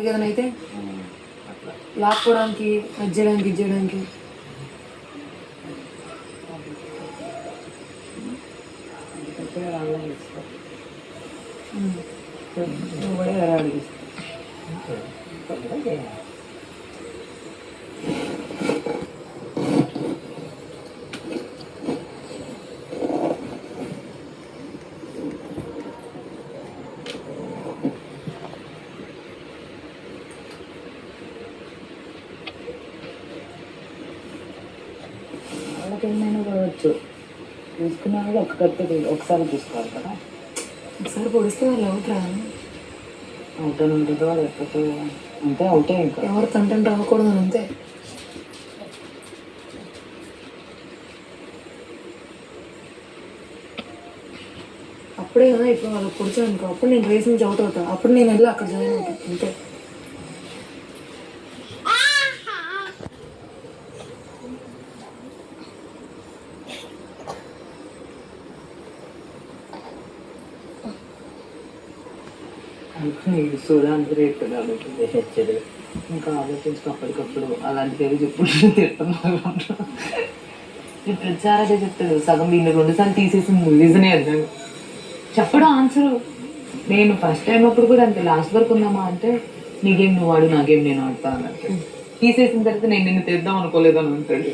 ఏదైనా అయితే అట్లా లాక్కోవడానికి అది చేయడానికి ఇది చేయడానికి నువ్వు కూడా వేరే అడిగిస్తావు. వాళ్ళకి ఏమైనా కావచ్చు, తీసుకున్నా కూడా ఒకసారి తీసుకోవాలి కదా. ఒకసారి పొడిస్తే వాళ్ళు అవుట్రా అవుట్ అని ఉంటుందో లేకపోతే అంతే అవుటే. ఇంకా ఎవరు తంటని రాకూడదు అని అంతే. అప్పుడే కదా ఇప్పుడు వాళ్ళకి పొడిచాను అనుకో, అప్పుడు నేను రేస్ నుంచి అవుట్ అవుతా, అప్పుడు నేను వెళ్ళి అక్కడ జాయిన్ అవుతాను అంతే. చూడడానికి రేట్ కాబట్టి హెచ్చడు. ఇంకా ఆలోచించుకో అప్పటికప్పుడు అలాంటివి చెప్పుడు తిడుతున్నాను. ప్రతిసారి అదే చెప్తాడు. సగం దీన్ని 2 సార్లు తీసేసి రీజనే అర్థం చెప్పడం ఆన్సర్. నేను ఫస్ట్ టైం అప్పుడు కూడా అంతే, లాస్ట్ వరకు ఉన్నామా అంటే నీ గేమ్ నువ్వు ఆడు, నా గేమ్ నేను ఆడతా అన్నట్టు. తీసేసిన తర్వాత నేను నిన్ను తెద్దాం అనుకోలేదు అని అంటాడు.